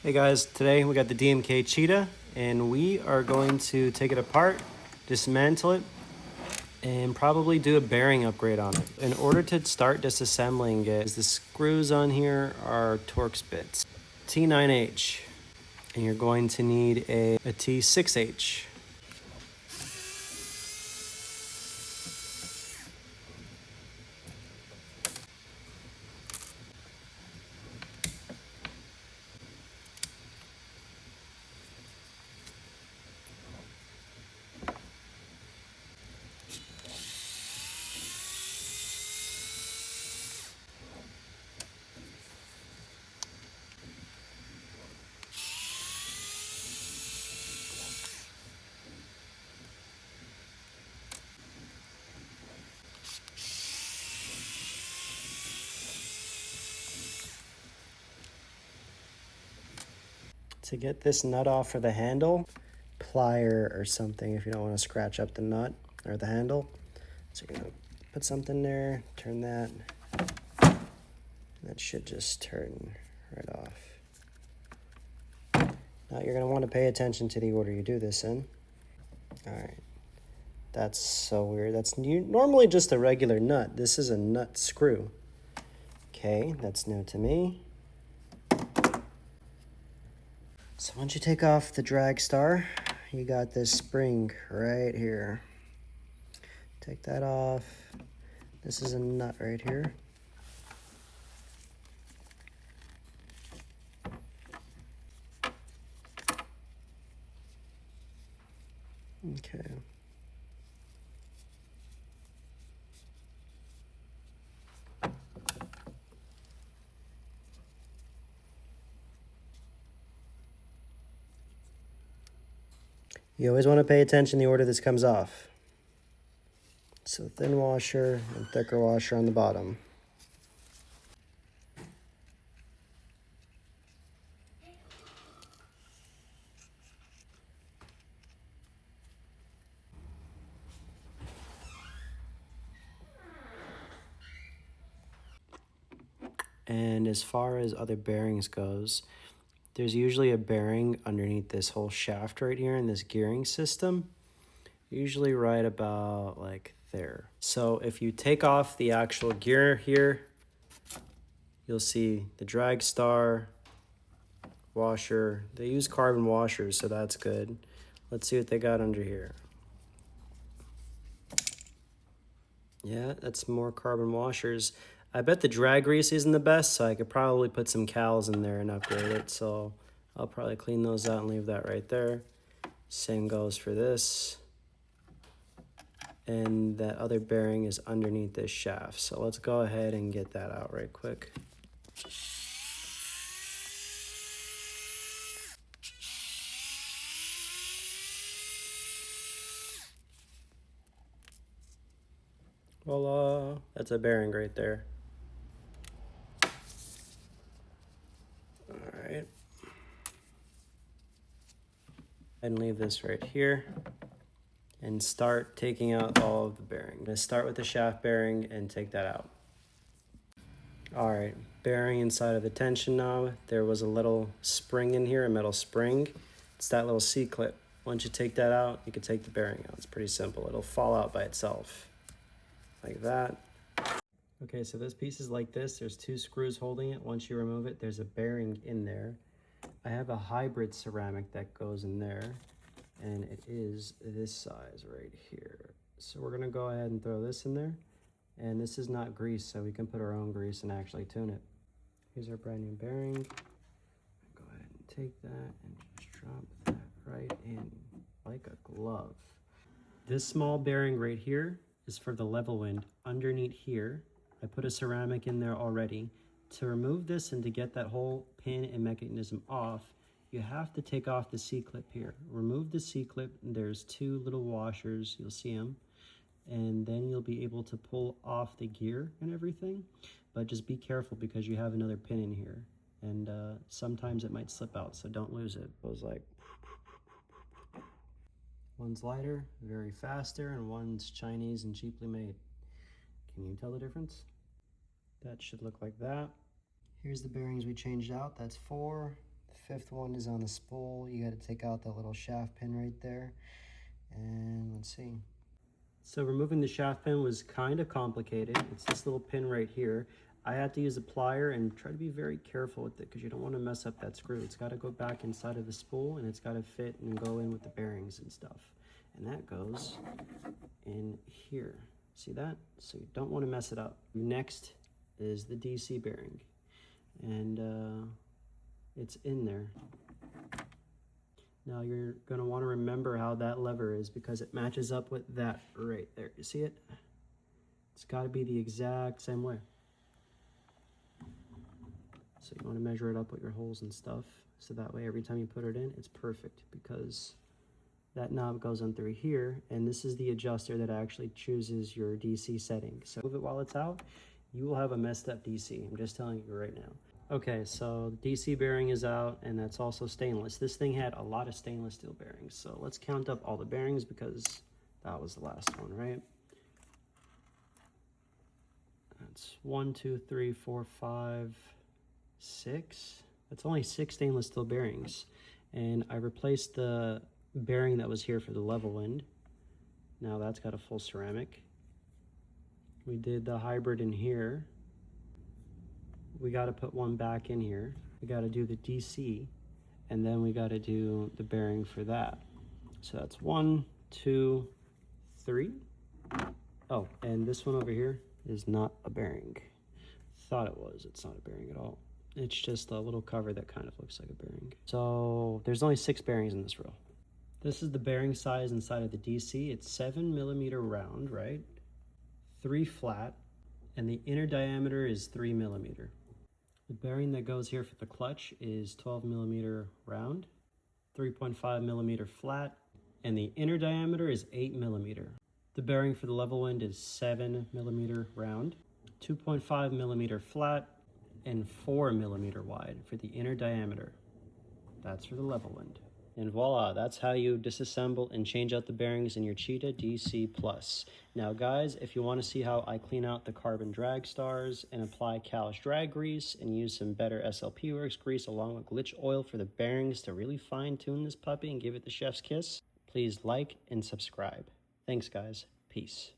Hey guys, today we got the DMK Cheetah and we are going to take it apart, dismantle it, and probably do a bearing upgrade on it. In order to start disassembling it, the screws on here are Torx bits. T9H, and you're going to need a T6H. To get this nut off for the handle, plier or something if you don't want to scratch up the nut or the handle. So you're gonna put something there, turn that, and that should just turn right off. Now you're gonna want to pay attention to the order you do this in. All right, that's so weird. That's normally just a regular nut. This is a nut screw. Okay, that's new to me. So once you take off the drag star, you got this spring right here. Take that off. This is a nut right here. Okay. You always want to pay attention to the order this comes off. So thin washer and thicker washer on the bottom. And as far as other bearings goes, there's usually a bearing underneath this whole shaft right here in this gearing system, usually right about like there. So if you take off the actual gear here, you'll see the drag star, washer. They use carbon washers, so that's good. Let's see what they got under here. Yeah, that's more carbon washers. I bet the drag grease isn't the best, so I could probably put some cowls in there and upgrade it. So I'll probably clean those out and leave that right there. Same goes for this. And that other bearing is underneath this shaft. So let's go ahead and get that out right quick. Voila, that's a bearing right there. All right. And leave this right here and start taking out all of the bearing. I'm gonna start with the shaft bearing and take that out. All right, bearing inside of the tension knob. There was a little spring in here, a metal spring. It's that little C-clip. Once you take that out, you can take the bearing out. It's pretty simple. It'll fall out by itself, like that. Okay, so this piece is like this. There's two screws holding it. Once you remove it, there's a bearing in there. I have a hybrid ceramic that goes in there, and it is this size right here. So we're gonna go ahead and throw this in there. And this is not grease, so we can put our own grease and actually tune it. Here's our brand new bearing. Go ahead and take that and just drop that right in like a glove. This small bearing right here is for the level wind. Underneath here, I put a ceramic in there already. To remove this and to get that whole pin and mechanism off, you have to take off the C-clip here. Remove the C-clip, and there's two little washers, you'll see them. And then you'll be able to pull off the gear and everything, but just be careful because you have another pin in here, and sometimes it might slip out, so don't lose it. It goes like, one's lighter, very faster, and one's Chinese and cheaply made. Can you tell the difference? That should look like that. Here's the bearings we changed out. That's 4, fifth one is on the spool. You got to take out that little shaft pin right there. And let's see. So removing the shaft pin was kind of complicated. It's this little pin right here. I had to use a plier and try to be very careful with it because you don't want to mess up that screw. It's got to go back inside of the spool and it's got to fit and go in with the bearings and stuff. And that goes in here. See that? So you don't want to mess it up. Next is the DC bearing. And it's in there. Now you're going to want to remember how that lever is because it matches up with that right there. You see it? It's got to be the exact same way. So you want to measure it up with your holes and stuff. So that way every time you put it in, it's perfect because that knob goes on through here. And this is the adjuster that actually chooses your DC setting. So move it while it's out, you will have a messed up DC. I'm just telling you right now. Okay, so the DC bearing is out and that's also stainless. This thing had a lot of stainless steel bearings. So let's count up all the bearings because that was the last one, right? That's 1, 2, 3, 4, 5, 6. That's only 6 stainless steel bearings. And I replaced the bearing that was here for the level end. Now that's got a full ceramic. We did the hybrid in here. We got to put one back in here. We got to do the DC, and then we got to do the bearing for that. So that's 1, 2, 3. Oh, and this one over here is not a bearing. Thought it was. It's not a bearing at all. It's just a little cover that kind of looks like a bearing. So there's only 6 bearings in this row. This is the bearing size inside of the DC. It's 7mm round, right? 3 flat, and the inner diameter is 3mm. The bearing that goes here for the clutch is 12mm round, 3.5mm flat, and the inner diameter is 8mm. The bearing for the level end is 7mm round, 2.5mm flat, and 4mm wide for the inner diameter. That's for the level end. And voila, that's how you disassemble and change out the bearings in your Cheetah DC Plus. Now guys, if you want to see how I clean out the carbon drag stars and apply callus drag grease and use some better SLP Works grease along with glitch oil for the bearings to really fine tune this puppy and give it the chef's kiss, please like and subscribe. Thanks guys, peace.